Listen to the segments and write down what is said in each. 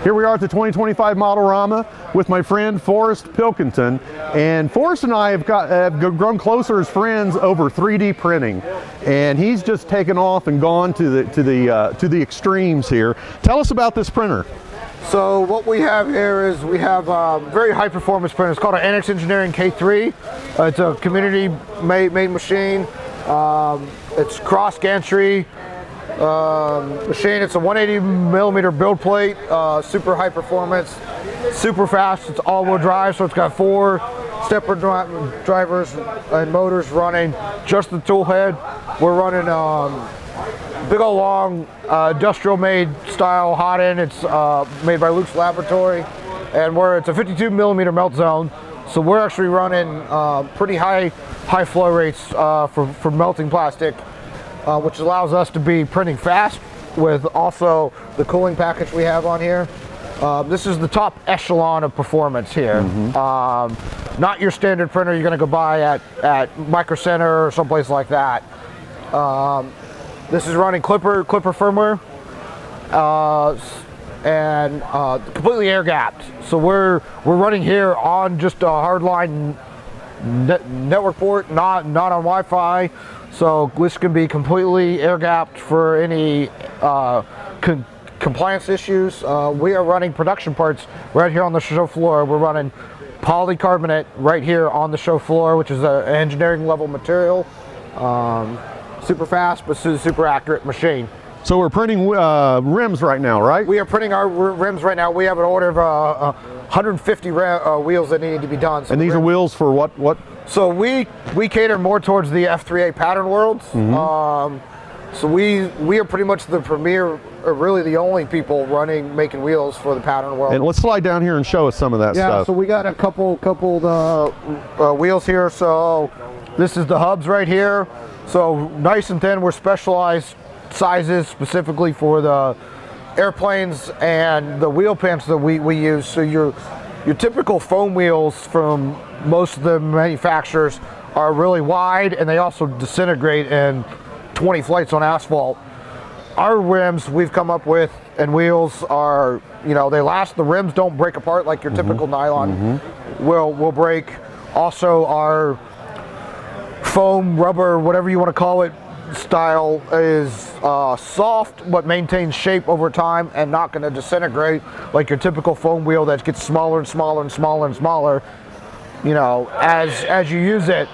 Here we are at the 2025 Modelrama with my friend Forrest Pilkenton, and Forrest and I have grown closer as friends over 3D printing, and he's just taken off and gone to the extremes here. Tell us about this printer. So what we have here is we have a very high performance printer. It's called an NX Engineering K3. It's a community made machine. It's cross gantry machine. It's a 180 millimeter build plate, super high performance, super fast. It's all-wheel drive, so it's got 4 stepper drivers and motors running just the tool head. We're running big old long industrial made style hot end. It's made by Luke's Laboratory, and it's a 52 millimeter melt zone. So we're actually running pretty high flow rates for melting plastic, which allows us to be printing fast with also the cooling package we have on here. This is the top echelon of performance here. Not your standard printer you're going to go buy at Micro Center or someplace like that. This is running Clipper firmware and completely air gapped. So we're running here on just a hardline network port, not on Wi-Fi. So this can be completely air gapped for any compliance issues. We are running production parts right here on the show floor. We're running polycarbonate right here on the show floor, which is an engineering level material. Super fast, but super accurate machine. So we're printing rims right now, right? We are printing our rims right now. We have an order of 150 wheels that need to be done. So and these are wheels for what? So we cater more towards the F3A pattern worlds. So we are pretty much the premier, or really the only people making wheels for the pattern world. And let's slide down here and show us some of that stuff. Yeah, so we got a couple wheels here. So this is the hubs right here. So nice and thin. We're specialized sizes specifically for the airplanes and the wheel pants that we use. So your typical foam wheels from most of the manufacturers are really wide, and they also disintegrate in 20 flights on asphalt. Our rims we've come up with and wheels are, they last. The rims don't break apart like your typical nylon will break. Also, our foam, rubber, whatever you want to call it, style is soft but maintains shape over time and not going to disintegrate like your typical foam wheel that gets smaller and smaller and smaller and smaller, as you use it.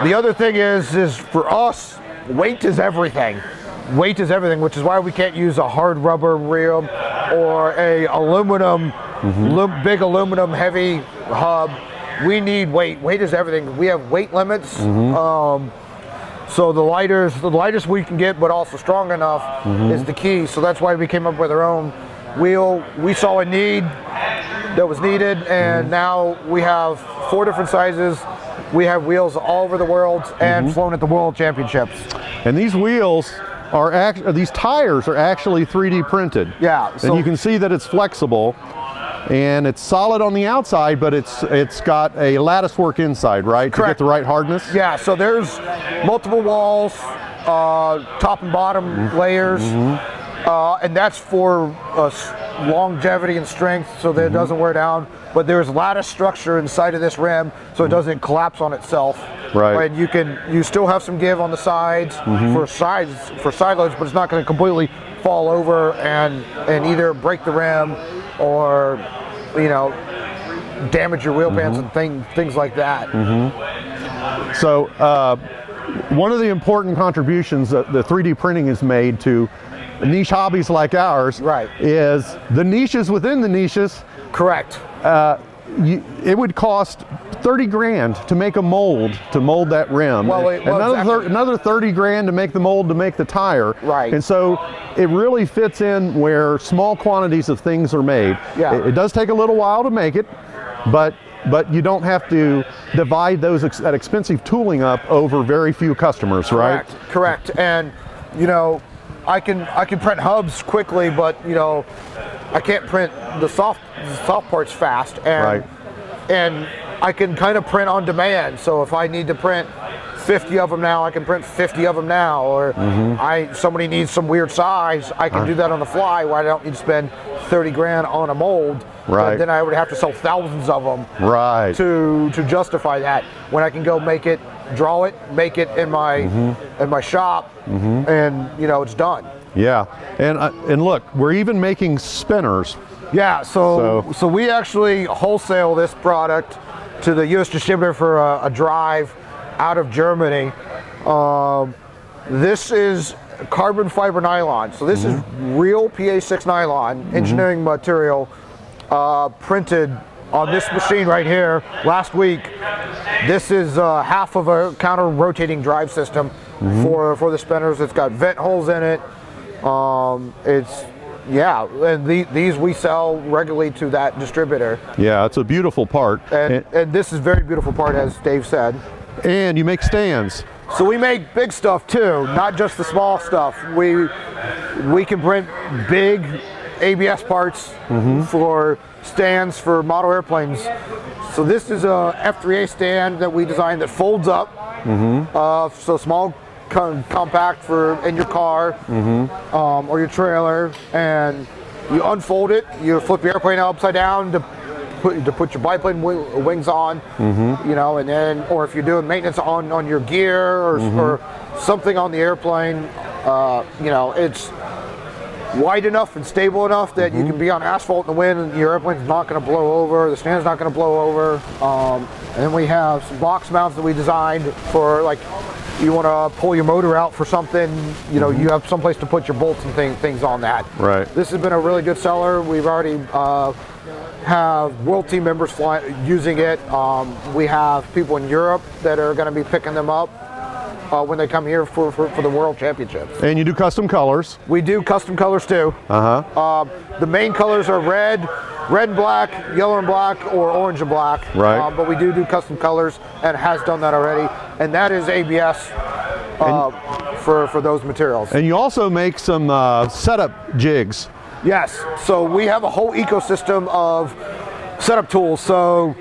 The other thing is for us, weight is everything. Weight is everything, which is why we can't use a hard rubber rim or a aluminum, big aluminum heavy hub. We need weight. Weight is everything. We have weight limits. So the lightest we can get, but also strong enough, is the key. So that's why we came up with our own wheel. We saw a need that was needed, and now we have 4 different sizes. We have wheels all over the world and flown at the World Championships. And these wheels these tires are actually 3D printed. Yeah. And you can see that it's flexible. And it's solid on the outside, but it's got a lattice work inside, right? Correct. To get the right hardness? Yeah, so there's multiple walls, top and bottom layers, and that's for longevity and strength so that it doesn't wear down. But there's lattice structure inside of this rim so it doesn't collapse on itself. Right. And you still have some give on the sides for side loads, but it's not going to completely fall over and either break the rim or damage your wheel pants and things like that. So one of the important contributions that the 3D printing has made to niche hobbies like ours is the niches within the niches. Correct. It would cost 30 grand to make a mold to mold that rim. Another 30 grand to make the mold to make the tire. Right. And so it really fits in where small quantities of things are made. Yeah. It does take a little while to make it, but you don't have to divide that expensive tooling up over very few customers, right? Correct. And I can print hubs quickly, but I can't print the soft parts fast, and I can kind of print on demand. So if I need to print 50 of them now, I can print 50 of them now. Or somebody needs some weird size, I can do that on the fly, where I don't need to spend 30 grand on a mold. Right. Then I would have to sell thousands of them Right. to justify that, when I can go make it, draw it, make it in my shop, and you know, it's done. Yeah, and look, we're even making spinners. Yeah, so we actually wholesale this product to the U.S. distributor for a drive out of Germany. This is carbon fiber nylon. So this is real PA6 nylon, engineering material, printed on this machine right here last week. This is half of a counter rotating drive system for the spinners. It's got vent holes in it. And these we sell regularly to that distributor. Yeah, it's a beautiful part. And this is a very beautiful part, as Dave said. And you make stands. So we make big stuff too, not just the small stuff. We can print big ABS parts for stands for model airplanes. So this is a F3A stand that we designed that folds up. So small, compact for in your car or your trailer, and you unfold it, you flip your airplane upside down to put your biplane wings on, you know, and then, or if you're doing maintenance on your gear or something on the airplane, you know, it's wide enough and stable enough that you can be on asphalt in the wind and your airplane's not going to blow over, the stand's not going to blow over. And then we have some box mounts that we designed for, like, you want to pull your motor out for something, you know, you have someplace to put your bolts and things on that. Right. This has been a really good seller. We've already have world team members using it. We have people in Europe that are going to be picking them up when they come here for the World Championships. And you do custom colors. We do custom colors too. The main colors are red and black, yellow and black, or orange and black. Right. But we do custom colors, and has done that already. And that is ABS for those materials. And you also make some setup jigs. Yes, so we have a whole ecosystem of setup tools. So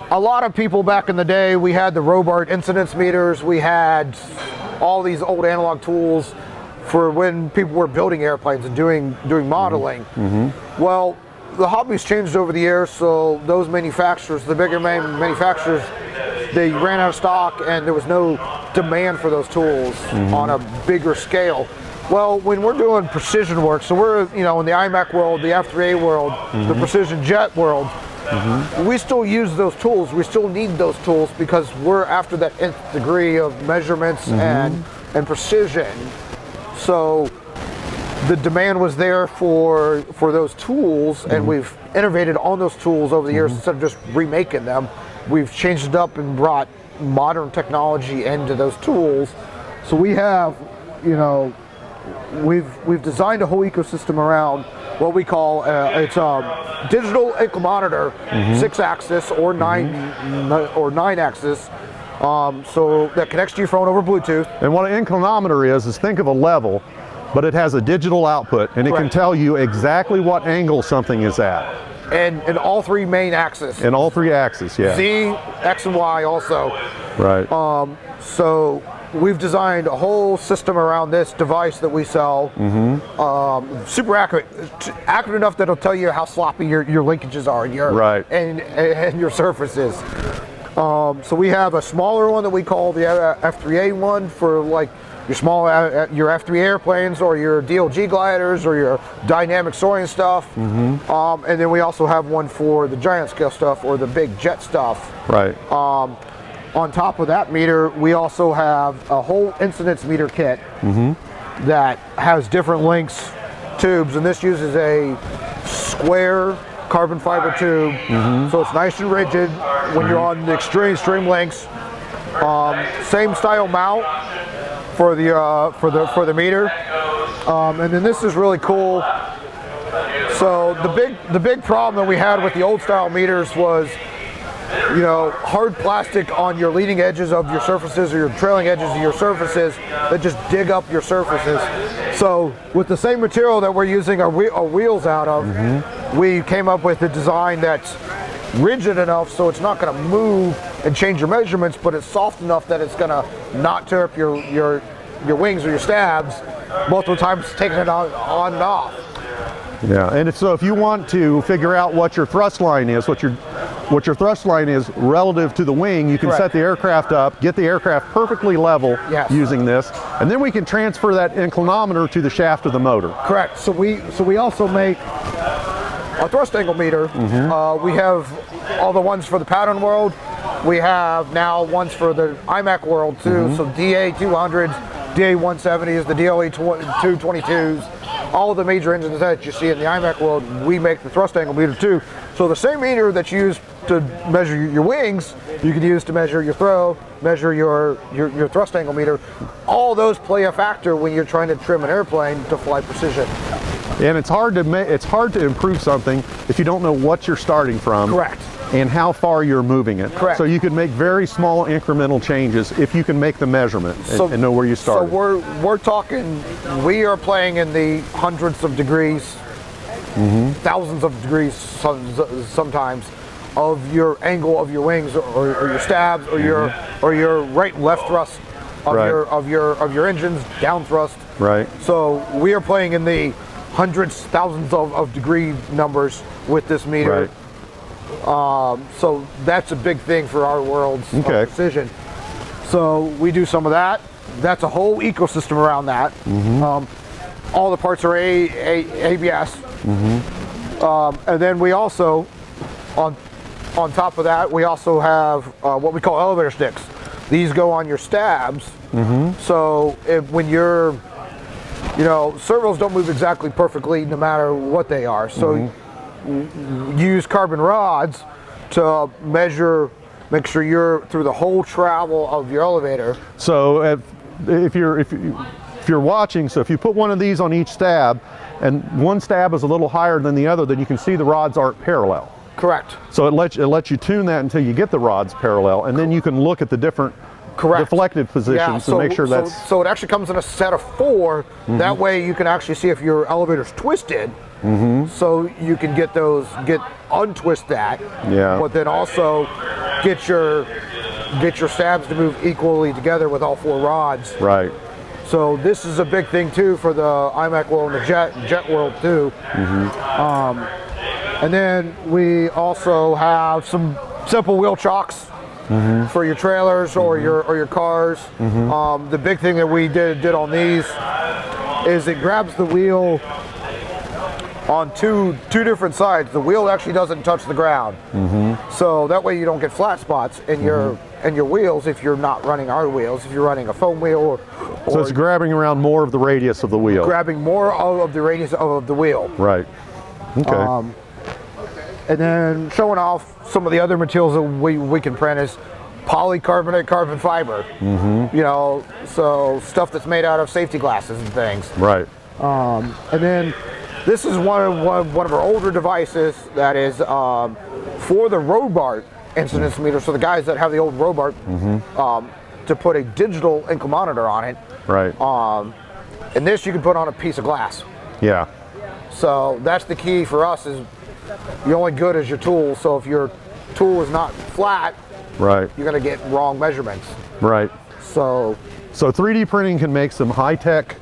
a lot of people back in the day, we had the Robart incidence meters, we had all these old analog tools for when people were building airplanes and doing modeling. Well, the hobby's changed over the years, so those manufacturers, the bigger manufacturers, they ran out of stock and there was no demand for those tools on a bigger scale. Well, when we're doing precision work, so we're, you know, in the IMAC world, the F3A world, the precision jet world, we still use those tools. We still need those tools because we're after that nth degree of measurements and precision. So the demand was there for those tools, and we've innovated on those tools over the years. Instead of just remaking them, we've changed it up and brought modern technology into those tools. So we have, you know, we've designed a whole ecosystem around what we call it's a digital ankle monitor, 6-axis or 9-axis, so that connects to your phone over Bluetooth. And what an inclinometer is think of a level, but it has a digital output, and it can tell you exactly what angle something is at. And in all three main axes. In all three axes, yeah. Z, X, and Y also. Right. So we've designed a whole system around this device that we sell. Super accurate enough that it'll tell you how sloppy your linkages are and your surfaces. So we have a smaller one that we call the F3A one for like your small your F3 airplanes or your DLG gliders or your dynamic soaring stuff. And then we also have one for the giant scale stuff or the big jet stuff. Right. On top of that meter, we also have a whole incidence meter kit that has different lengths tubes, and this uses a square carbon fiber tube, so it's nice and rigid when you're on the extreme lengths. Same style mount for the meter, and then this is really cool. So the big problem that we had with the old style meters was, you know, hard plastic on your leading edges of your surfaces or your trailing edges of your surfaces that just dig up your surfaces. So with the same material that we're using our wheels out of, we came up with a design that's rigid enough so it's not going to move and change your measurements, but it's soft enough that it's going to not tear up your wings or your stabs multiple times, taking it on and off. Yeah, and so if you want to figure out what your thrust line is, what your thrust line is relative to the wing, you can Correct. set the aircraft up, get the aircraft perfectly level Yes. using this, and then we can transfer that inclinometer to the shaft of the motor. Correct. So we also make a thrust angle meter. We have all the ones for the pattern world. We have now ones for the IMAC world too. So DA 200s, DA 170s, the DLE 222s. All of the major engines that you see in the IMAC world, we make the thrust angle meter too. So the same meter that you use to measure your wings, you can use to measure your throw, measure your thrust angle meter. All those play a factor when you're trying to trim an airplane to fly precision. And it's hard to improve something if you don't know what you're starting from. Correct. And how far you're moving it. Correct. So you can make very small incremental changes if you can make the measurement and know where you started. So we're talking, we are playing in the hundreds of degrees, thousands of degrees sometimes of your angle of your wings or your stabs or your right and left thrust of Right. your engines, down thrust. Right. So we are playing in the hundreds, thousands of degree numbers with this meter. Right. So that's a big thing for our world's Okay. precision. So we do some of that. That's a whole ecosystem around that. All the parts are ABS. And then we also, on top of that, we also have what we call elevator sticks. These go on your stabs. So when you're, servos don't move exactly perfectly no matter what they are. So use carbon rods to make sure you're through the whole travel of your elevator. So if you're watching, so if you put one of these on each stab, and one stab is a little higher than the other, then you can see the rods aren't parallel. Correct. So it lets you tune that until you get the rods parallel, and then you can look at the different Correct. deflected positions to make sure that's. So it actually comes in a set of 4. That way you can actually see if your elevator's twisted. So you can untwist that. Yeah. But then also get your stabs to move equally together with all 4 rods. Right. So this is a big thing too for the IMAC world and the jet world too. And then we also have some simple wheel chocks for your trailers or your cars. The big thing that we did on these is it grabs the wheel on two different sides. The wheel actually doesn't touch the ground, so that way you don't get flat spots in your wheels if you're not running our wheels. If you're running a foam wheel, or So it's grabbing around more of the radius of the wheel. grabbing more of the radius of the wheel. Right. Okay. And then showing off some of the other materials that we can print is polycarbonate carbon fiber. So stuff that's made out of safety glasses and things. Right. And then this is one of our older devices that is for the Robart incidence meter. So the guys that have the old Robart, to put a digital inclinometer on it. Right. And this you can put on a piece of glass. Yeah. So that's the key for us, is you're only good as your tool. So if your tool is not flat, Right. you're going to get wrong measurements. Right. So 3D printing can make some high-tech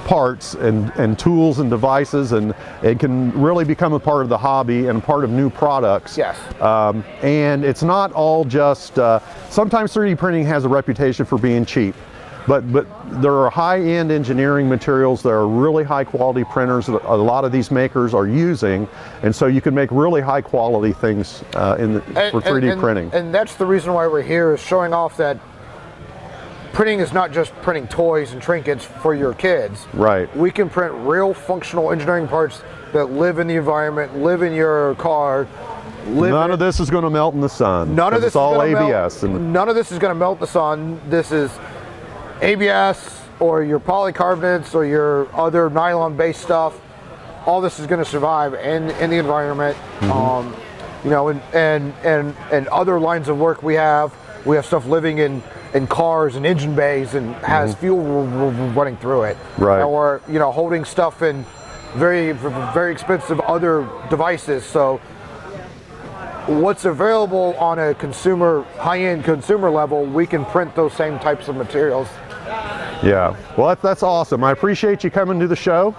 parts and tools and devices, and it can really become a part of the hobby and part of new products. yes, And it's not all just, sometimes 3D printing has a reputation for being cheap, but there are high-end engineering materials. There are really high-quality printers that a lot of these makers are using, and so you can make really high-quality things for 3D printing. And that's the reason why we're here, is showing off that printing is not just printing toys and trinkets for your kids. Right. We can print real functional engineering parts that live in the environment, live in your car. None of this is going to melt in the sun. None of this It's all is gonna ABS. melt. None of this is going to melt in the sun. This is ABS or your polycarbonates or your other nylon-based stuff. All this is going to survive in the environment. And other lines of work we have stuff living in cars and engine bays and has fuel running through it. Right. Or holding stuff in very, very expensive other devices. So what's available on a consumer, high-end consumer level, we can print those same types of materials. Yeah, well, that's awesome. I appreciate you coming to the show,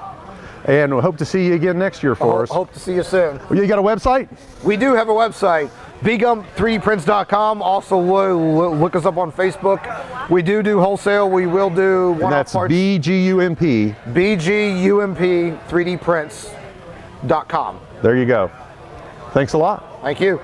and we hope to see you again next year, Forrest. Hope to see you soon. You got a website? We do have a website, bgump3dprints.com. Also look us up on Facebook. We do wholesale. We will do one-off And that's parts. BGUMP. BGUMP3dprints.com. There you go. Thanks a lot. Thank you.